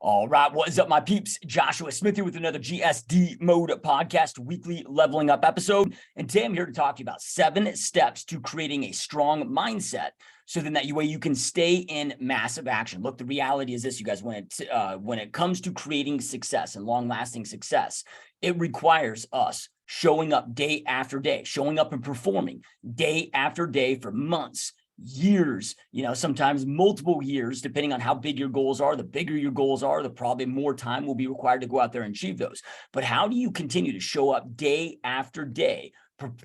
All right, what is up, my peeps? Joshua Smith here with another GSD Mode Podcast weekly leveling up episode. And today I'm here to talk to you about 7 steps to creating a strong mindset so then that way you can stay in massive action. Look, the reality is this, you guys, when it comes to creating success and long-lasting success, it requires us showing up day after day, showing up and performing day after day for months, years, sometimes multiple years, depending on how big your goals are. The bigger your goals are, the probably more time will be required to go out there and achieve those. But how do you continue to show up day after day,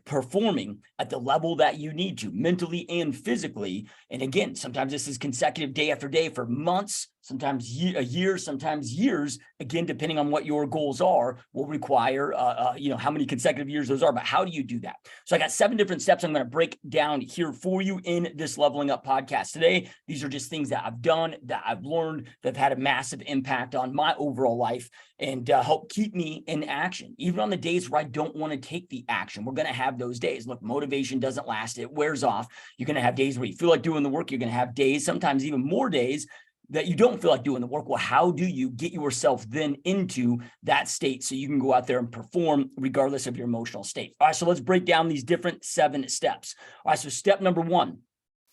performing at the level that you need to mentally and physically? And again, sometimes this is consecutive day after day for months, sometimes a year, sometimes years, again, depending on what your goals are, will require, how many consecutive years those are. But how do you do that? So I got 7 different steps I'm going to break down here for you in this Leveling Up podcast today. These are just things that I've done, that I've learned, that have had a massive impact on my overall life and help keep me in action. Even on the days where I don't want to take the action, we're going to have those days. Look, motivation doesn't last. It wears off. You're going to have days where you feel like doing the work. You're going to have days, sometimes even more days, that you don't feel like doing the work. Well, how do you get yourself then into that state so you can go out there and perform regardless of your emotional state? All right, so let's break down these different 7 steps. All right, so step number 1,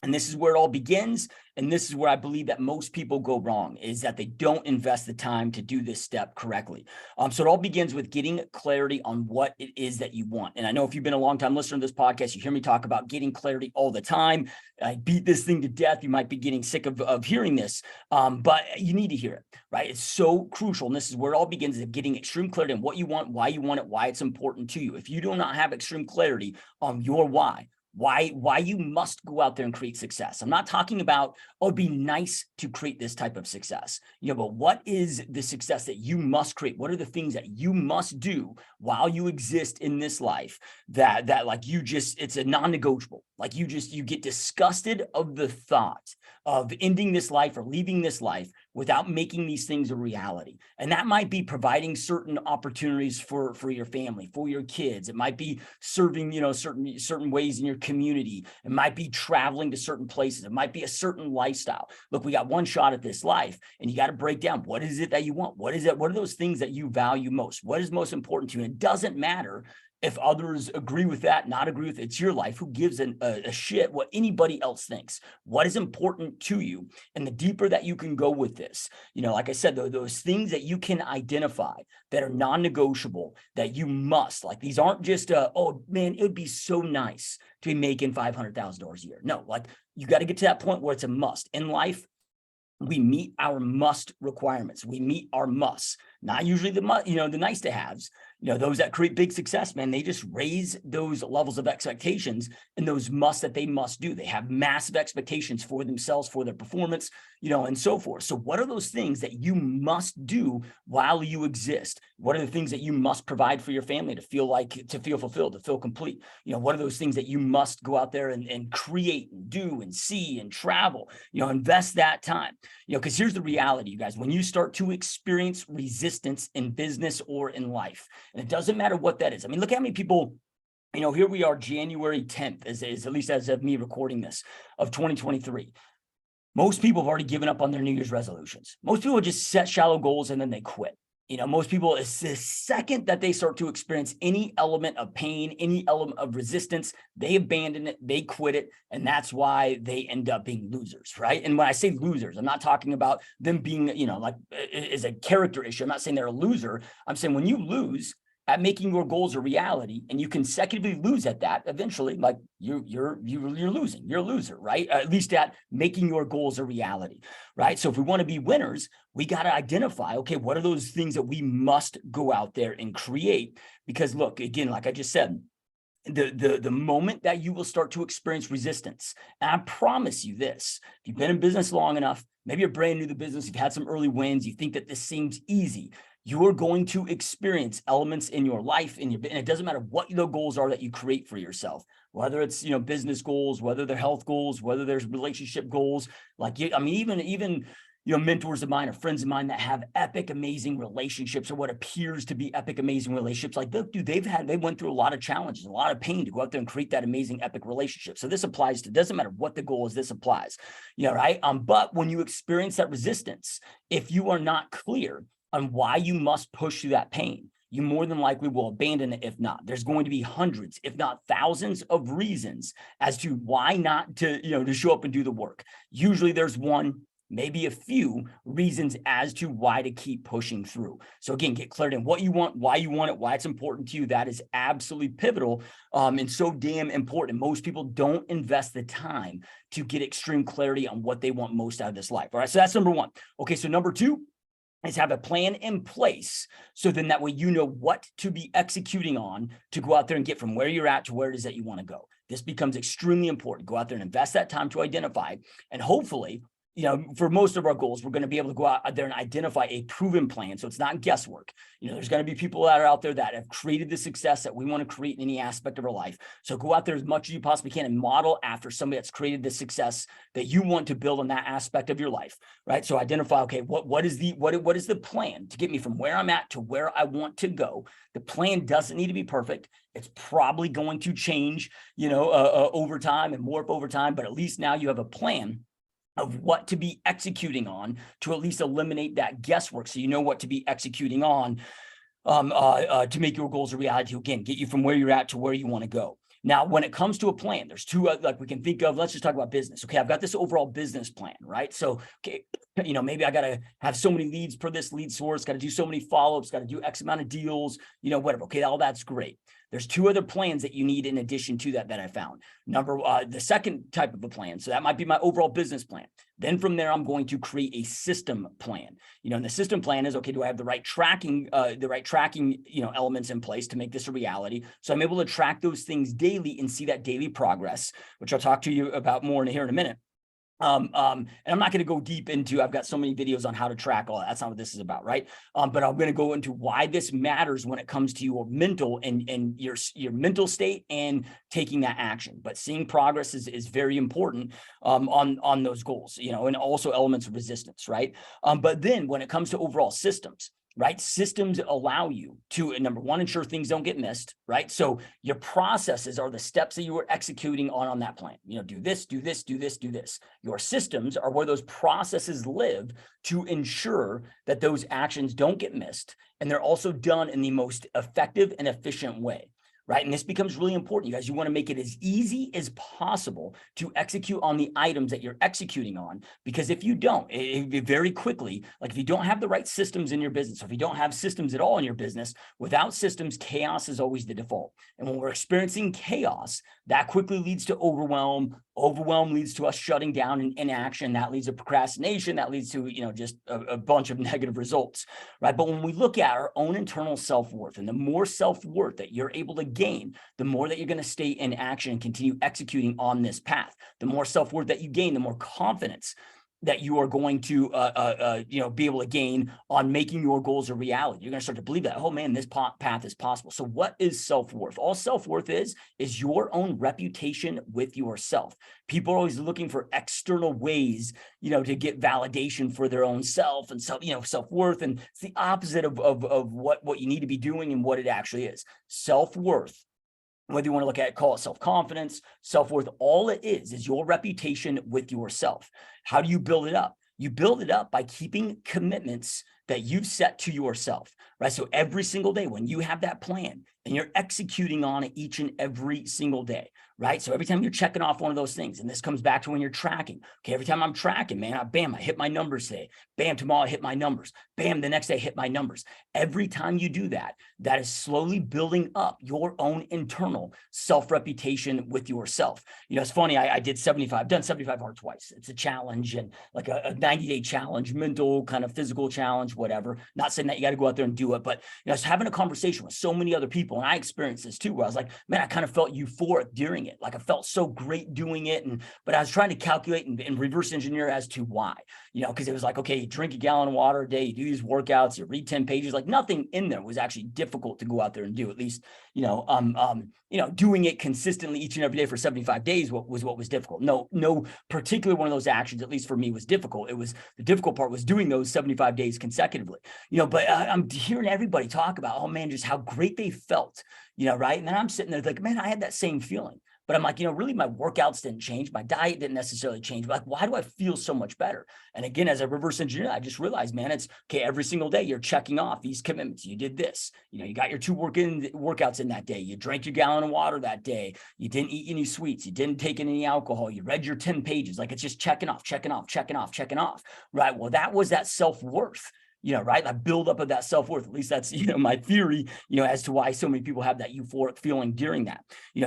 and this is where it all begins, and this is where I believe that most people go wrong, is that they don't invest the time to do this step correctly. So it all begins with getting clarity on what it is that you want. And I know if you've been a long time listener to this podcast, you hear me talk about getting clarity all the time. I beat this thing to death. You might be getting sick of hearing this, but you need to hear it, right? It's so crucial. And this is where it all begins, is getting extreme clarity on what you want, why you want it, why it's important to you. If you do not have extreme clarity on your why you must go out there and create success. I'm not talking about, oh, it'd be nice to create this type of success, but what is the success that you must create? What are the things that you must do while you exist in this life that like it's a non-negotiable? Like you get disgusted of the thought of ending this life or leaving this life without making these things a reality. And that might be providing certain opportunities for your family, for your kids. It might be serving, certain ways in your community. It might be traveling to certain places. It might be a certain lifestyle. Look, we got one shot at this life, and you got to break down, what is it that you want? What is it? What are those things that you value most? What is most important to you? And it doesn't matter if others agree with that, not agree with it. It's your life. Who gives a shit what anybody else thinks? What is important to you? And the deeper that you can go with this, like I said, those things that you can identify that are non-negotiable, that you must, like, these aren't just, oh man, it would be so nice to be making $500,000 a year. No, like, you got to get to that point where it's a must. In life, we meet our must requirements. We meet our musts, not usually the nice to haves. Those that create big success, man, they just raise those levels of expectations and those musts that they must do. They have massive expectations for themselves, for their performance, and so forth. So what are those things that you must do while you exist? What are the things that you must provide for your family to feel fulfilled, to feel complete? What are those things that you must go out there and create and do and see and travel, invest that time, because here's the reality, you guys, when you start to experience resistance in business or in life, and it doesn't matter what that is. I mean, look how many people, here we are, January 10th, is at least as of me recording this, of 2023. Most people have already given up on their New Year's resolutions. Most people just set shallow goals and then they quit. Most people, it's the second that they start to experience any element of pain, any element of resistance, they abandon it, they quit it, and that's why they end up being losers, right? And when I say losers, I'm not talking about them being, like, is a character issue. I'm not saying they're a loser. I'm saying when you lose at making your goals a reality, and you consecutively lose at that, eventually, like, you're losing. You're a loser, right? At least at making your goals a reality, right? So if we want to be winners, we got to identify, okay, what are those things that we must go out there and create? Because look, again, like I just said, the moment that you will start to experience resistance, and I promise you this, if you've been in business long enough, maybe you're brand new to business, you've had some early wins, you think that this seems easy, you're going to experience elements in your life, and it doesn't matter what the goals are that you create for yourself, whether it's, business goals, whether they're health goals, whether there's relationship goals, like, even mentors of mine or friends of mine that have epic, amazing relationships, or what appears to be epic, amazing relationships. Like, dude, they went through a lot of challenges, a lot of pain to go out there and create that amazing, epic relationship. So this applies to, doesn't matter what the goal is, this applies, right? But when you experience that resistance, if you are not clear on why you must push through that pain, you more than likely will abandon it. If not, there's going to be hundreds, if not thousands of reasons as to why not to show up and do the work. Usually there's one, maybe a few reasons as to why to keep pushing through. So again, get clarity on what you want, why you want it, why it's important to you. That is absolutely pivotal and so damn important. Most people don't invest the time to get extreme clarity on what they want most out of this life. All right, so that's number one. Okay, so number two is have a plan in place. So then that way, you know what to be executing on to go out there and get from where you're at to where it is that you want to go. This becomes extremely important. Go out there and invest that time to identify, and hopefully, for most of our goals, we're going to be able to go out there and identify a proven plan. So it's not guesswork. There's going to be people that are out there that have created the success that we want to create in any aspect of our life. So go out there as much as you possibly can and model after somebody that's created the success that you want to build in that aspect of your life, right? So identify, okay, what is the plan to get me from where I'm at to where I want to go? The plan doesn't need to be perfect. It's probably going to change, over time and morph over time, but at least now you have a plan of what to be executing on to at least eliminate that guesswork. So you know what to be executing on to make your goals a reality. Again, get you from where you're at to where you want to go. Now, when it comes to a plan, there's two like we can think of. Let's just talk about business. Okay, I've got this overall business plan, right? So, okay, maybe I got to have so many leads per this lead source, got to do so many follow-ups, got to do X amount of deals, whatever. Okay, all that's great. There's two other plans that you need in addition to that I found. The second type of a plan. So that might be my overall business plan. Then from there, I'm going to create a system plan. And the system plan is, okay, do I have the right tracking elements in place to make this a reality? So I'm able to track those things daily and see that daily progress, which I'll talk to you about more here in a minute. And I'm not going to go deep into, I've got so many videos on how to track all that. That's not what this is about, right? But I'm going to go into why this matters when it comes to your mental and your mental state and taking that action. But seeing progress is very important on those goals, and also elements of resistance, right? But then when it comes to overall systems, right? Systems allow you to, number one, ensure things don't get missed, right? So your processes are the steps that you are executing on that plan. Do this, do this, do this, do this. Your systems are where those processes live to ensure that those actions don't get missed. And they're also done in the most effective and efficient way. Right. And this becomes really important, you guys. You want to make it as easy as possible to execute on the items that you're executing on, because if you don't, very quickly, like if you don't have the right systems in your business, or if you don't have systems at all in your business, without systems, chaos is always the default. And when we're experiencing chaos, that quickly leads to overwhelm. Overwhelm leads to us shutting down and inaction. That leads to procrastination. That leads to, just a bunch of negative results, right? But when we look at our own internal self-worth, and the more self-worth that you're able to gain, the more that you're going to stay in action and continue executing on this path. The more self-worth that you gain, the more confidence that you are going to, be able to gain on making your goals a reality. You're going to start to believe that, oh man, this path is possible. So what is self-worth? All self-worth is your own reputation with yourself. People are always looking for external ways, to get validation for their own self and self-worth. And it's the opposite of what you need to be doing and what it actually is. Self-worth, whether you want to look at it, call it self-confidence, self-worth, all it is your reputation with yourself. How do you build it up? You build it up by keeping commitments that you've set to yourself, right? So every single day when you have that plan and you're executing on it each and every single day, right? So every time you're checking off one of those things, and this comes back to when you're tracking. Okay, every time I'm tracking, man, I hit my numbers today. Bam, tomorrow I hit my numbers. Bam, the next day I hit my numbers. Every time you do that, that is slowly building up your own internal self-reputation with yourself. It's funny, I've done 75 hard twice. It's a challenge, and like a 90-day challenge, mental kind of physical challenge, whatever. Not saying that you got to go out there and do it, but I was having a conversation with so many other people, and I experienced this too, where I was like, man, I kind of felt euphoric during it. Like I felt so great doing it. But I was trying to calculate and reverse engineer as to why. because it was like, okay, you drink a gallon of water a day, you do these workouts, you read 10 pages, like nothing in there was actually difficult to go out there and do. At least, doing it consistently each and every day for 75 days was what was difficult. No particular one of those actions, at least for me, was difficult. It was the difficult part was doing those 75 days consecutively, but I'm hearing everybody talk about, oh man, just how great they felt, right? And then I'm sitting there like, man, I had that same feeling. But I'm like, really, my workouts didn't change. My diet didn't necessarily change. But like, why do I feel so much better? And again, as I reverse engineer, I just realized, man, it's okay. Every single day you're checking off these commitments. You did this, you got your 2 workouts in that day. You drank your gallon of water that day. You didn't eat any sweets. You didn't take in any alcohol. You read your 10 pages. Like it's just checking off, right? Well, that was that self-worth. Right? That buildup of that self-worth. At least that's, my theory, as to why so many people have that euphoric feeling during that.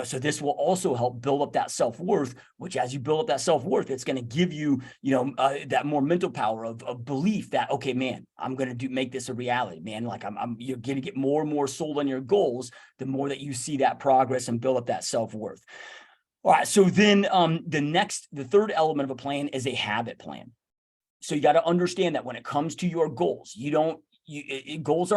So this will also help build up that self-worth, which as you build up that self-worth, it's going to give you, that more mental power of belief that, okay, man, I'm going to make this a reality, man. Like you're going to get more and more sold on your goals, the more that you see that progress and build up that self-worth. All right. So then the third element of a plan is a habit plan. So you got to understand that when it comes to your goals, goals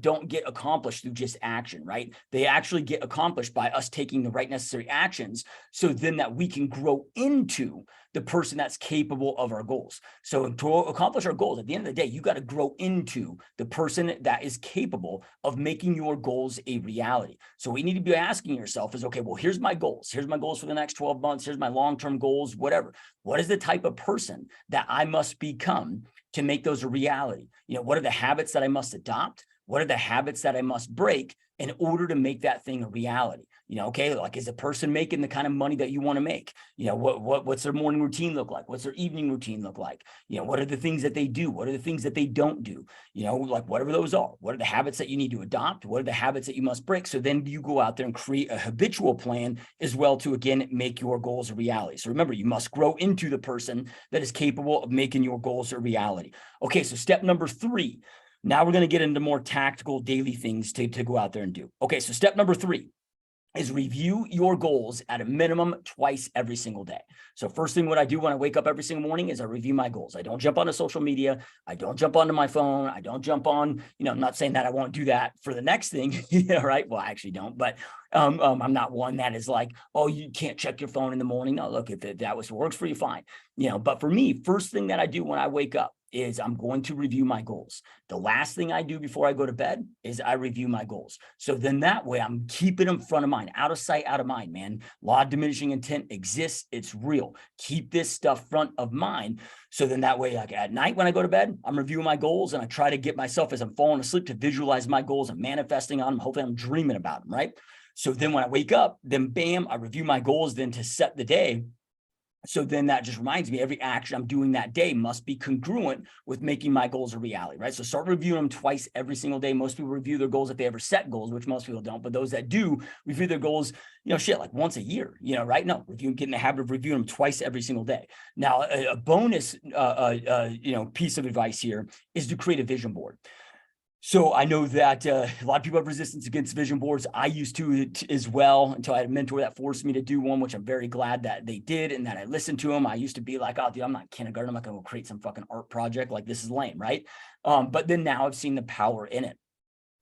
don't get accomplished through just action, right? They actually get accomplished by us taking the right necessary actions, so then that we can grow into the person that's capable of our goals. So to accomplish our goals, at the end of the day, you got to grow into the person that is capable of making your goals a reality. So what you need to be asking yourself is, okay, well, here's my goals. Here's my goals for the next 12 months. Here's my long-term goals, whatever. What is the type of person that I must become to make those a reality? What are the habits that I must adopt? What are the habits that I must break in order to make that thing a reality? Okay, like, is a person making the kind of money that you want to make? What's their morning routine look like? What's their evening routine look like? What are the things that they do? What are the things that they don't do? Like whatever those are. What are the habits that you need to adopt? What are the habits that you must break? So then you go out there and create a habitual plan as well to, again, make your goals a reality. So remember, you must grow into the person that is capable of making your goals a reality. Okay, so step number 3. Now we're going to get into more tactical daily things to go out there and do. Okay, so step number 3 is review your goals at a minimum twice every single day. So first thing what I do when I wake up every single morning is I review my goals. I don't jump onto social media. I don't jump onto my phone. I don't jump on, I'm not saying that I won't do that for the next thing, right? Well, I actually don't, but I'm not one that is like, oh, you can't check your phone in the morning. No, look, if that works for you, fine. But for me, first thing that I do when I wake up is I'm going to review my goals. The last thing I do before I go to bed is I review my goals. So then that way I'm keeping them front of mind, out of sight, out of mind, man. Law of diminishing intent exists. It's real. Keep this stuff front of mind. So then that way, like at night when I go to bed, I'm reviewing my goals and I try to get myself as I'm falling asleep to visualize my goals and manifesting on them. Hopefully I'm dreaming about them, right? So then when I wake up, then bam, I review my goals then to set the day. So then that just reminds me, every action I'm doing that day must be congruent with making my goals a reality, right? So start reviewing them twice every single day. Most people review their goals if they ever set goals, which most people don't. But those that do review their goals, like once a year, right? No, get in the habit of reviewing them twice every single day. Now, a bonus, piece of advice here is to create a vision board. So I know that a lot of people have resistance against vision boards. I used to as well until I had a mentor that forced me to do one, which I'm very glad that they did and that I listened to them. I used to be like, oh, dude, I'm not kindergarten. I'm not going to create some fucking art project. Like, this is lame, right? But then now I've seen the power in it.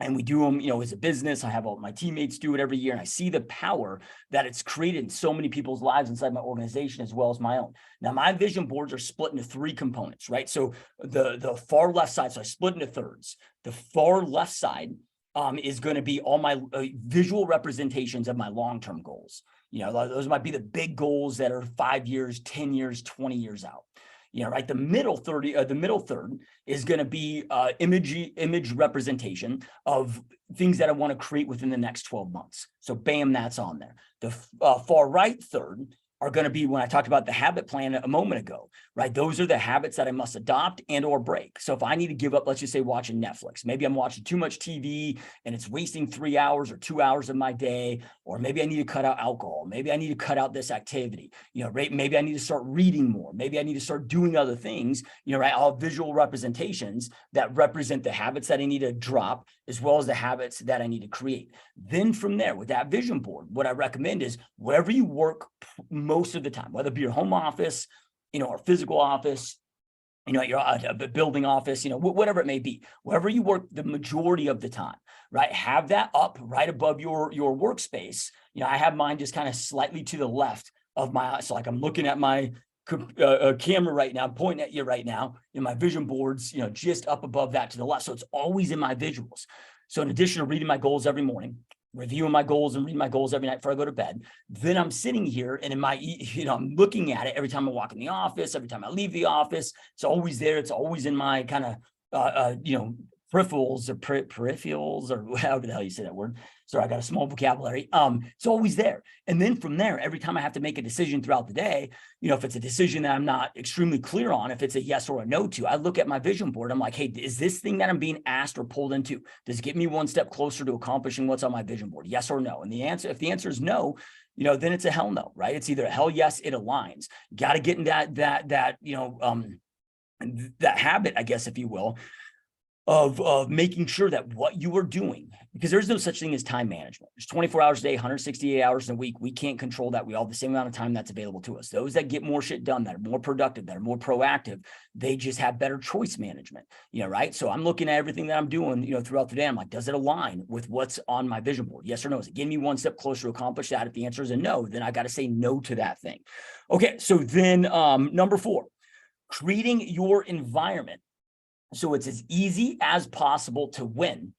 And we do them, as a business. I have all my teammates do it every year. And I see the power that it's created in so many people's lives inside my organization as well as my own. Now, my vision boards are split into 3 components, right? So the far left side, so I split into thirds. The far left side is going to be all my visual representations of my long-term goals. Those might be the big goals that are 5 years, 10 years, 20 years out. Right. The middle third is going to be image representation of things that I want to create within the next 12 months. So bam, that's on there. The far right third are going to be when I talked about the habit plan a moment ago, right? Those are the habits that I must adopt and or break. So if I need to give up, let's just say watching Netflix, maybe I'm watching too much TV and it's wasting 3 hours or 2 hours of my day, or maybe I need to cut out alcohol. Maybe I need to cut out this activity, right? Maybe I need to start reading more. Maybe I need to start doing other things, right? All visual representations that represent the habits that I need to drop, as well as the habits that I need to create. Then from there, with that vision board, what I recommend is wherever you work most of the time, whether it be your home office, or physical office, you're a building office, whatever it may be, wherever you work the majority of the time, right? Have that up right above your workspace. I have mine just kind of slightly to the left of my eye. So like I'm looking at my camera right now, I'm pointing at you right now, in my vision boards, just up above that to the left. So it's always in my visuals. So in addition to reading my goals every morning, reviewing my goals and reading my goals every night before I go to bed, then I'm sitting here and in my, I'm looking at it every time I walk in the office, every time I leave the office. It's always there. It's always in my kind of, peripherals or peripherals or however the hell you say that word. Sorry, I got a small vocabulary. It's always there. And then from there, every time I have to make a decision throughout the day, if it's a decision that I'm not extremely clear on, if it's a yes or a no to, I look at my vision board. I'm like, hey, is this thing that I'm being asked or pulled into, does it get me one step closer to accomplishing what's on my vision board? Yes or no? And if the answer is no, then it's a hell no, right? It's either a hell yes, it aligns. Got to get in that habit, I guess, if you will, of making sure that what you are doing, because there's no such thing as time management. There's 24 hours a day, 168 hours in a week. We can't control that. We all have the same amount of time that's available to us. Those that get more shit done, that are more productive, that are more proactive, they just have better choice management, right? So I'm looking at everything that I'm doing, throughout the day. I'm like, does it align with what's on my vision board? Yes or no? Is it getting me one step closer to accomplish that? If the answer is a no, then I got to say no to that thing. Okay. So then number 4, creating your environment so it's as easy as possible to win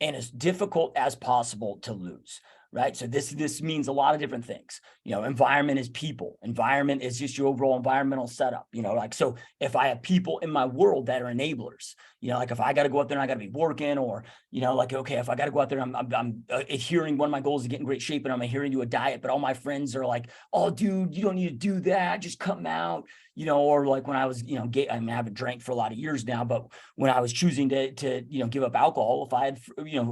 and as difficult as possible to lose, right? So this means a lot of different things. Environment is people. Environment is just your overall environmental setup. So if I have people in my world that are enablers, like if I got to go out there and I got to be working, or, okay, if I got to go out there and I'm adhering, one of my goals is to get in great shape and I'm adhering to a diet, but all my friends are like, oh, dude, you don't need to do that. Just come out, or like when I was, I haven't drank for a lot of years now, but when I was choosing to give up alcohol, if I had,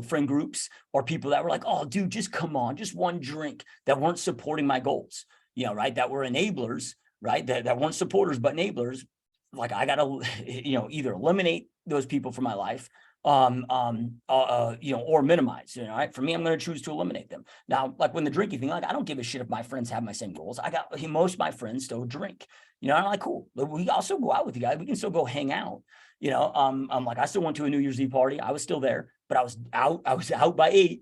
friend groups or people that were like, oh, dude, just come on, just one drink, that weren't supporting my goals, right? That were enablers, right? That weren't supporters, but enablers. Like I got to, either eliminate those people from my life, or minimize, right? For me, I'm going to choose to eliminate them. Now, like when the drinking thing, like I don't give a shit if my friends have my same goals. Most of my friends still drink, I'm like, cool. We also go out with you guys. We can still go hang out. I'm like, I still went to a New Year's Eve party. I was still there, but I was out by 8,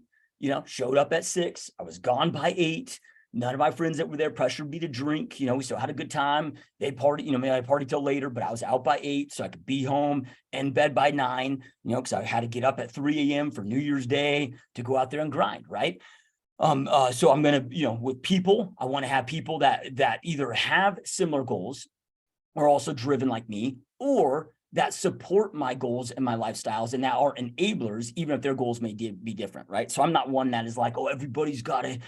showed up at 6. I was gone by 8. None of my friends that were there pressured me to drink. We still had a good time. They party, maybe I partied till later, but I was out by 8 so I could be home in bed by 9, because I had to get up at 3 a.m. for New Year's Day to go out there and grind, right? So I'm going to, with people, I want to have people that either have similar goals, are also driven like me, or that support my goals and my lifestyles and that are enablers, even if their goals may be different, right? So I'm not one that is like, oh, everybody's got to,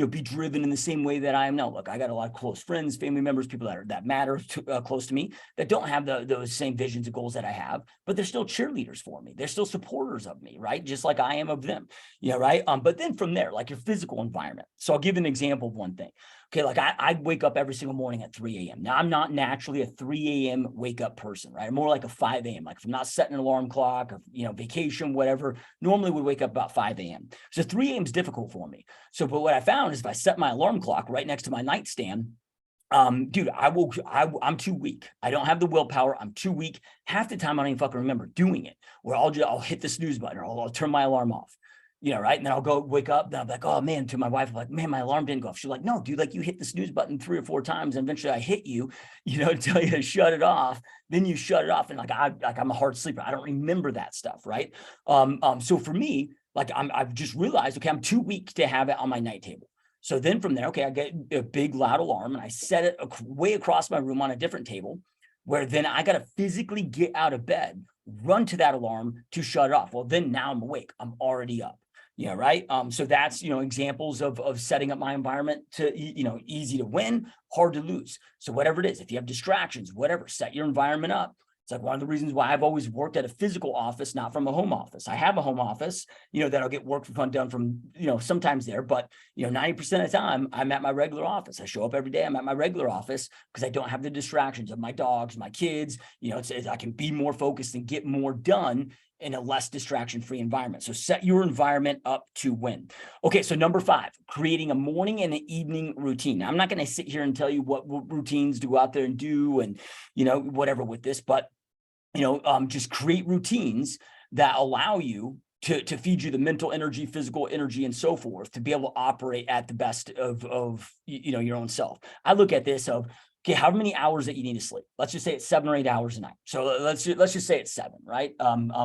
be driven in the same way that I am now. Look, I got a lot of close friends, family members, people that matter close to me, that don't have those same visions and goals that I have, but they're still cheerleaders for me. They're still supporters of me, right? Just like I am of them, right? But then from there, like your physical environment. So I'll give an example of one thing. Okay, like I wake up every single morning at 3 a.m. Now, I'm not naturally a 3 a.m. wake up person, right? I'm more like a 5 a.m. Like if I'm not setting an alarm clock or, vacation, whatever, normally we wake up about 5 a.m. So 3 a.m. is difficult for me. So, but what I found is if I set my alarm clock right next to my nightstand, dude, I'm too weak. I don't have the willpower. I'm too weak. Half the time I don't even fucking remember doing it, where I'll hit the snooze button or I'll turn my alarm off. Right. And then I'll go wake up. Then I'm like, oh man, to my wife, I'm like, man, my alarm didn't go off. She's like, no, dude, like you hit the snooze button 3 or 4 times. And eventually I hit you, to tell you to shut it off. Then you shut it off. And I'm a hard sleeper. I don't remember that stuff. Right. So for me, like I've just realized, okay, I'm too weak to have it on my night table. So then from there, okay, I get a big loud alarm and I set it way across my room on a different table, where then I got to physically get out of bed, run to that alarm to shut it off. Well, then now I'm awake. I'm already up. Right. So that's, examples of setting up my environment to, easy to win, hard to lose. So whatever it is, if you have distractions, whatever, set your environment up. It's like one of the reasons why I've always worked at a physical office, not from a home office. I have a home office, that I'll get work for fun done from, sometimes there, but 90% of the time I'm at my regular office. I show up every day. I'm at my regular office because I don't have the distractions of my dogs, my kids, I can be more focused and get more done in a less distraction-free environment. So set your environment up to win. Okay, so number 5, creating a morning and an evening routine. Now, I'm not going to sit here and tell you what routines to go out there and do and, whatever with this, but, just create routines that allow you to feed you the mental energy, physical energy, and so forth, to be able to operate at the best of your own self. I look at this of, okay, how many hours that you need to sleep? Let's just say it's 7 or 8 hours a night. So let's just say it's 7, right?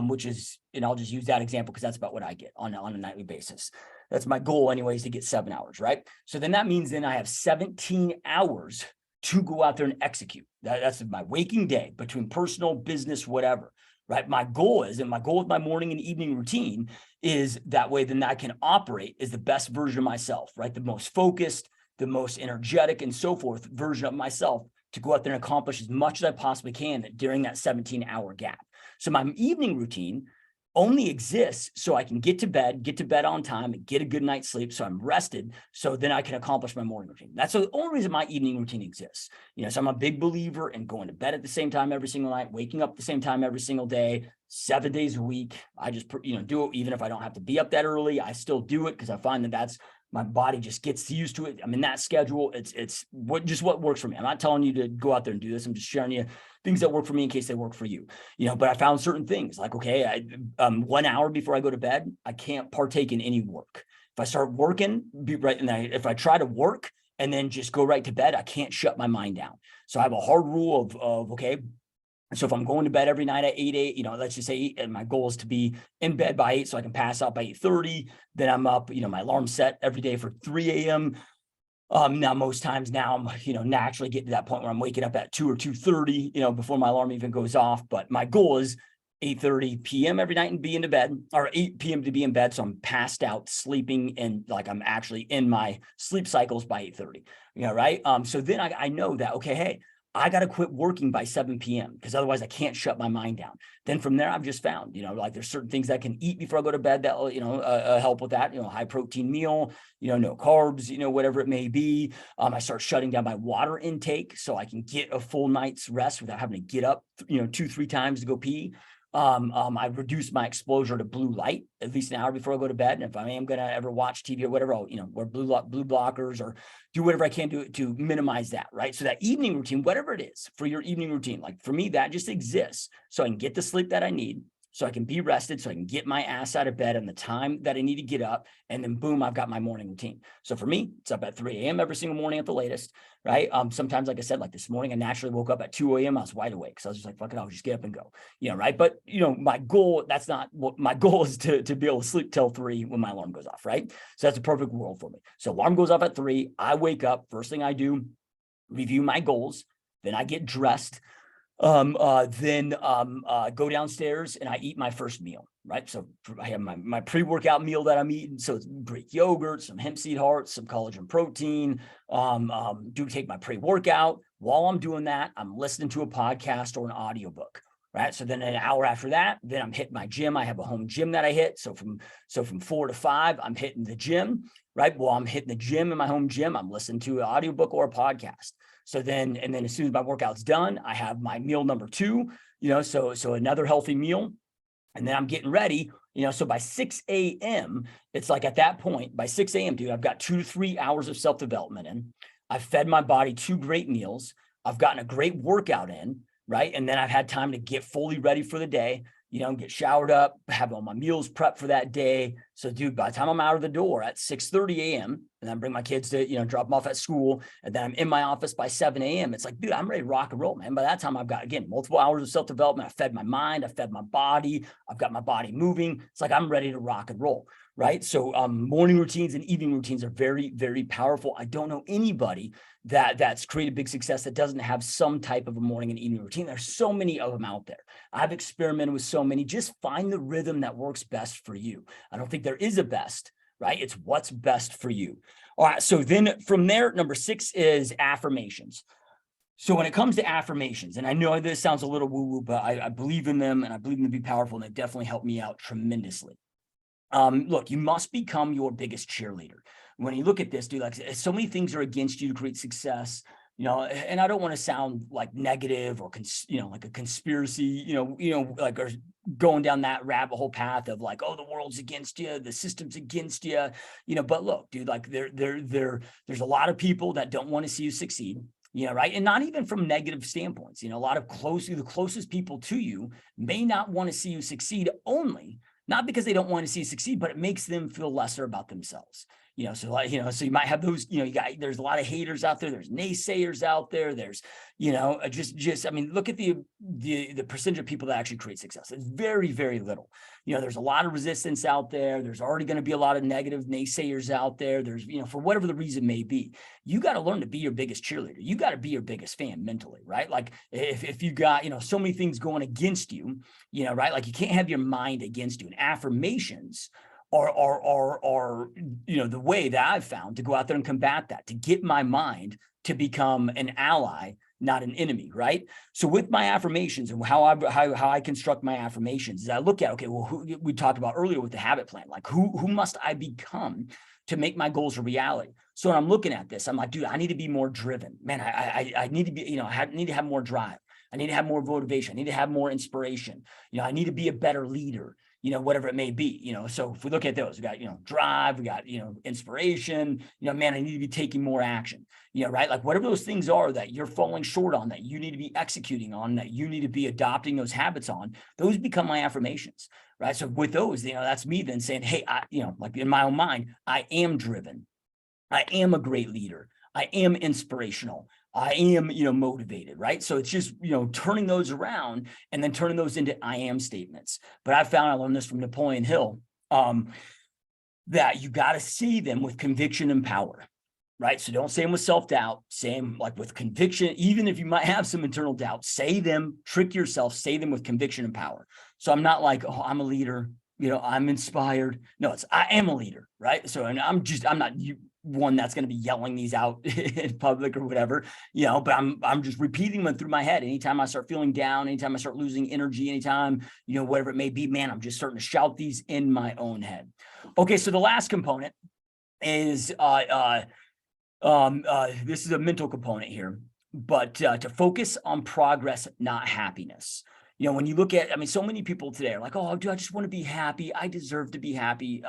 Which is, and I'll just use that example because that's about what I get on a nightly basis. That's my goal anyways, to get 7 hours, right? So then that means then I have 17 hours to go out there and execute. That's my waking day between personal, business, whatever, right? My goal with my morning and evening routine is that way, then I can operate as the best version of myself, right? The most focused, the most energetic, and so forth version of myself, to go out there and accomplish as much as I possibly can during that 17-hour gap. So my evening routine only exists so I can get to bed on time, and get a good night's sleep, so I'm rested, so then I can accomplish my morning routine. That's the only reason my evening routine exists. So I'm a big believer in going to bed at the same time every single night, waking up at the same time every single day, 7 days a week. I just, do it. Even if I don't have to be up that early, I still do it because I find that that's, my body just gets used to it. I'm in that schedule. It's what works for me. I'm not telling you to go out there and do this. I'm just sharing you things that work for me in case they work for you. But I found certain things like, okay, 1 hour before I go to bed, I can't partake in any work. If I start working, if I try to work and then just go right to bed, I can't shut my mind down. So I have a hard rule of okay. So if I'm going to bed every night at 8, let's just say, and my goal is to be in bed by 8 so I can pass out by 8:30, then I'm up, my alarm's set every day for 3 a.m. Now most times now I'm, naturally getting to that point where I'm waking up at 2 or 2:30, before my alarm even goes off. But my goal is 8:30 p.m. every night and be into bed, or 8 p.m. to be in bed. So I'm passed out sleeping, and like I'm actually in my sleep cycles by 8:30, right? So then I know that, okay, hey, I got to quit working by 7 p.m. because otherwise I can't shut my mind down. Then from there, I've just found, like there's certain things I can eat before I go to bed that will, help with that, high protein meal, no carbs, whatever it may be. I start shutting down my water intake so I can get a full night's rest without having to get up, 2-3 times to go pee. I reduce my exposure to blue light at least an hour before I go to bed. And if I am going to ever watch TV or whatever, I'll, wear blue blockers or do whatever I can to minimize that, right? So that evening routine, whatever it is for your evening routine, like for me, that just exists so I can get the sleep that I need, so I can be rested, so I can get my ass out of bed on the time that I need to get up. And then boom, I've got my morning routine. So for me, it's up at 3 a.m. every single morning at the latest, right? Sometimes, like I said, like this morning, I naturally woke up at 2 a.m. I was wide awake. So I was just like, fuck it, I'll just get up and go, right? But, my goal, that's not what my goal is, to be able to sleep till 3 when my alarm goes off, right? So that's a perfect world for me. So alarm goes off at 3, I wake up, first thing I do, review my goals, then I get dressed. Then go downstairs and I eat my first meal, right? So I have my pre-workout meal that I'm eating. So it's Greek yogurt, some hemp seed hearts, some collagen protein, do take my pre-workout. While I'm doing that, I'm listening to a podcast or an audiobook, right? So then an hour after that, then I'm hitting my gym. I have a home gym that I hit. So from 4 to 5, I'm hitting the gym, right? While I'm hitting the gym in my home gym, I'm listening to an audiobook or a podcast. So then as soon as my workout's done, I have my meal number 2, so another healthy meal. And then I'm getting ready, so by 6 a.m., it's like at that point, by 6 a.m., dude, I've got 2 to 3 hours of self-development in. I've fed my body 2 great meals. I've gotten a great workout in, right? And then I've had time to get fully ready for the day, get showered up, have all my meals prepped for that day. So dude, by the time I'm out of the door at 6:30 a.m. and then bring my kids to, drop them off at school, and then I'm in my office by 7 a.m. It's like, dude, I'm ready to rock and roll, man. By that time, I've got, again, multiple hours of self-development. I fed my mind, I fed my body, I've got my body moving. It's like, I'm ready to rock and roll, right? So morning routines and evening routines are very, very powerful. I don't know anybody that's created big success that doesn't have some type of a morning and evening routine. There's so many of them out there. I've experimented with so many. Just find the rhythm that works best for you. I don't think there is a best, right? It's what's best for you. All right. So then from there, number 6 is affirmations. So when it comes to affirmations, and I know this sounds a little woo-woo, but I believe in them, and I believe them to be powerful, and they definitely help me out tremendously. Look, you must become your biggest cheerleader. When you look at this, dude, like so many things are against you to create success. and I don't want to sound like negative or, like a conspiracy, like, or going down that rabbit hole path of like, oh, the world's against you, the system's against you, but look, dude, like there's a lot of people that don't want to see you succeed. Right. And not even from negative standpoints, a lot of the closest people to you may not want to see you succeed, only not because they don't want to see you succeed, but it makes them feel lesser about themselves. So like, so you might have those, there's a lot of haters out there. There's naysayers out there. There's, I mean, look at the percentage of people that actually create success. It's very, very little. There's a lot of resistance out there. There's already going to be a lot of negative naysayers out there. There's, for whatever the reason may be, you got to learn to be your biggest cheerleader. You got to be your biggest fan mentally, right? Like if you got, so many things going against you, right? Like you can't have your mind against you. And affirmations are the way that I've found to go out there and combat that, to get my mind to become an ally, not an enemy, right? So with my affirmations and how I construct my affirmations is I look at, okay, well, who we talked about earlier with the habit plan, like who must I become to make my goals a reality? So when I'm looking at this, I'm like, dude, I need to be more driven, man. I need to be, I need to have more drive. I need to have more motivation. I need to have more inspiration. I need to be a better leader. Whatever it may be, so if we look at those, we got, drive, we got, inspiration, man, I need to be taking more action, right? Like whatever those things are that you're falling short on, that you need to be executing on, that you need to be adopting those habits on, those become my affirmations, right? So with those, that's me then saying, hey, like in my own mind, I am driven. I am a great leader. I am inspirational. I am, motivated, right? So it's just, turning those around and then turning those into I am statements. But I found, I learned this from Napoleon Hill, that you got to say them with conviction and power, right? So don't say them with self-doubt, say them like with conviction, even if you might have some internal doubt, say them, trick yourself, say them with conviction and power. So I'm not like, oh, I'm a leader, I'm inspired. No, it's, I am a leader, right? So, and I'm not one that's going to be yelling these out in public or whatever, but I'm just repeating them through my head. Anytime I start feeling down, anytime I start losing energy, anytime, whatever it may be, man, I'm just starting to shout these in my own head. Okay. So the last component is, this is a mental component here, but to focus on progress, not happiness. When you look at, so many people today are like, oh, do I just want to be happy? I deserve to be happy.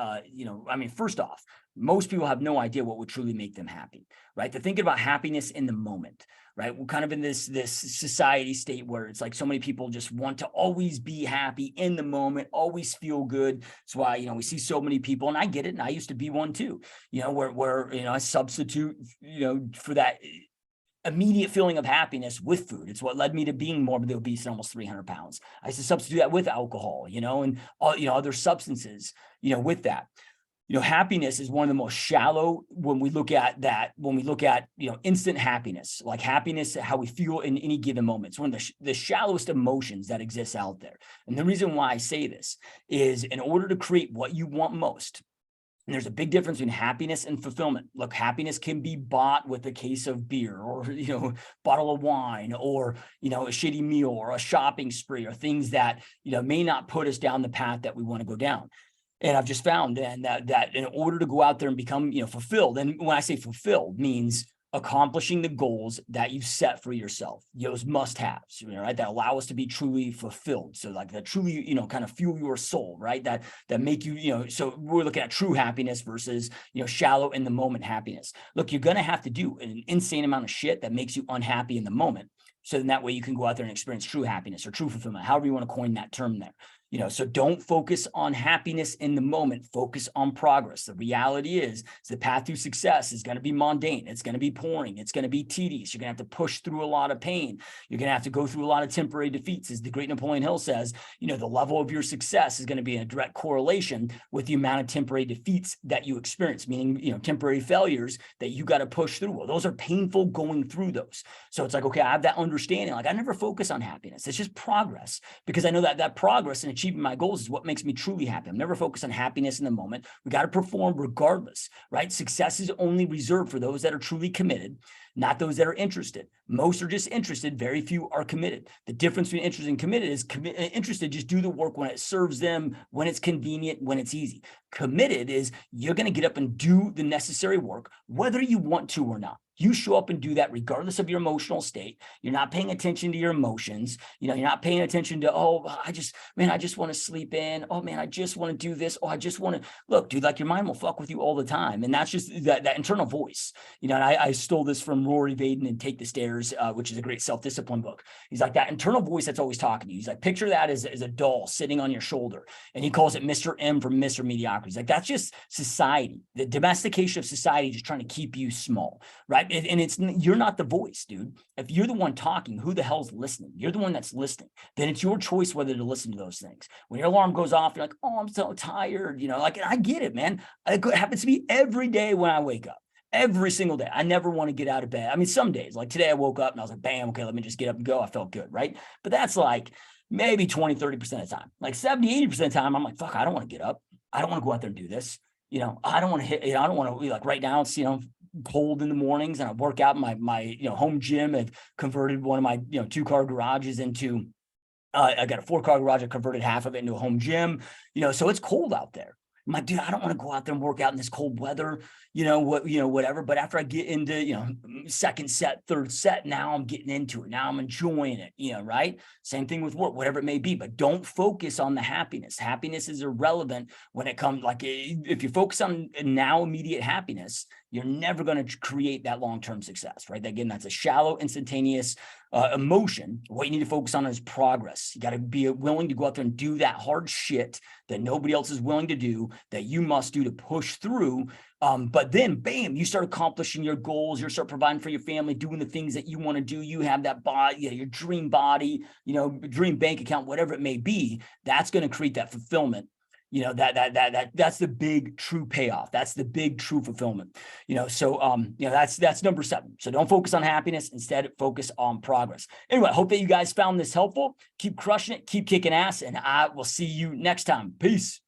First off, most people have no idea what would truly make them happy, right? They're thinking about happiness in the moment, right? We're kind of in this society state where it's like so many people just want to always be happy in the moment, always feel good. That's why, we see so many people, and I get it, and I used to be one too, where I substitute, for that immediate feeling of happiness with food. It's what led me to being morbidly obese and almost 300 pounds. I used to substitute that with alcohol, and all, other substances, with that. Happiness is one of the most shallow when we look at instant happiness, like happiness, how we feel in any given moment. It's one of the shallowest emotions that exists out there. And the reason why I say this is in order to create what you want most, and there's a big difference between happiness and fulfillment. Look, happiness can be bought with a case of beer or, bottle of wine or, a shitty meal or a shopping spree or things that, may not put us down the path that we want to go down. And I've just found then that in order to go out there and become, fulfilled, and when I say fulfilled means accomplishing the goals that you set for yourself, those must-haves, right? That allow us to be truly fulfilled. So like that truly, kind of fuel your soul, right? That make you, so we're looking at true happiness versus, shallow in the moment happiness. Look, you're going to have to do an insane amount of shit that makes you unhappy in the moment. So then that way you can go out there and experience true happiness or true fulfillment, however you want to coin that term there. So don't focus on happiness in the moment, focus on progress. The reality is the path to success is going to be mundane. It's going to be boring. It's going to be tedious. You're going to have to push through a lot of pain. You're going to have to go through a lot of temporary defeats. As the great Napoleon Hill says, the level of your success is going to be in a direct correlation with the amount of temporary defeats that you experience, meaning, temporary failures that you got to push through. Well, those are painful going through those. So it's like, okay, I have that understanding. Like I never focus on happiness. It's just progress, because I know that progress and achieving my goals is what makes me truly happy. I'm never focused on happiness in the moment. We got to perform regardless, right? Success is only reserved for those that are truly committed, not those that are interested. Most are just interested. Very few are committed. The difference between interested and committed is interested just do the work when it serves them, when it's convenient, when it's easy. Committed is you're going to get up and do the necessary work, whether you want to or not. you show up and do that regardless of your emotional state. You're not paying attention to your emotions. You know, you're not paying attention to, oh, I just want to sleep in. Oh man, I just want to do this. Oh, I just want to look, dude, like your mind will fuck with you all the time. And that's just that internal voice, you know, and I stole this from Rory Vaden and Take the Stairs, which is a great self-discipline book. He's like, that internal voice that's always talking to you. He's like, picture that as a doll sitting on your shoulder. And he calls it Mr. M for Mr. Mediocrity. He's like, that's just society, the domestication of society, just trying to keep you small, right? And it's, you're not the voice, dude. If you're the one talking, who the hell's listening? You're the one that's listening. Then it's your choice whether to listen to those things. When your alarm goes off, you're like, oh, I'm so tired. You know, like, I get it, man. It happens to me every day when I wake up. Every single day. I never want to get out of bed. I mean, some days, like today I woke up and I was like, bam, okay, let me just get up and go. I felt good, right? But that's like maybe 20, 30% of the time. Like 70, 80% of the time, I'm like, fuck, I don't want to get up. I don't want to go out there and do this. You know, I don't want to hit, you know, I don't want to be like right now, it's, you know, cold in the mornings and I work out in my, you know, home gym. I've converted one of my, you know, 2-car garages into, I got a 4-car garage. I converted half of it into a home gym, you know, so it's cold out there. I'm like, dude, I don't want to go out there and work out in this cold weather, you know, whatever. But after I get into, you know, second set, third set, now I'm getting into it. Now I'm enjoying it, you know, right? Same thing with work, whatever it may be, but don't focus on the happiness. Happiness is irrelevant when it comes, like, if you focus on now immediate happiness, you're never going to create that long-term success, right? Again, that's a shallow, instantaneous emotion. What you need to focus on is progress. You got to be willing to go out there and do that hard shit that nobody else is willing to do, that you must do to push through. But then, bam, you start accomplishing your goals. You start providing for your family, doing the things that you want to do. You have that body, you know, your dream body, you know, dream bank account, whatever it may be. That's going to create that fulfillment. You know, that's the big true payoff. That's the big true fulfillment, you know? So, you know, that's number 7. So don't focus on happiness, instead focus on progress. Anyway, I hope that you guys found this helpful. Keep crushing it, keep kicking ass, and I will see you next time. Peace.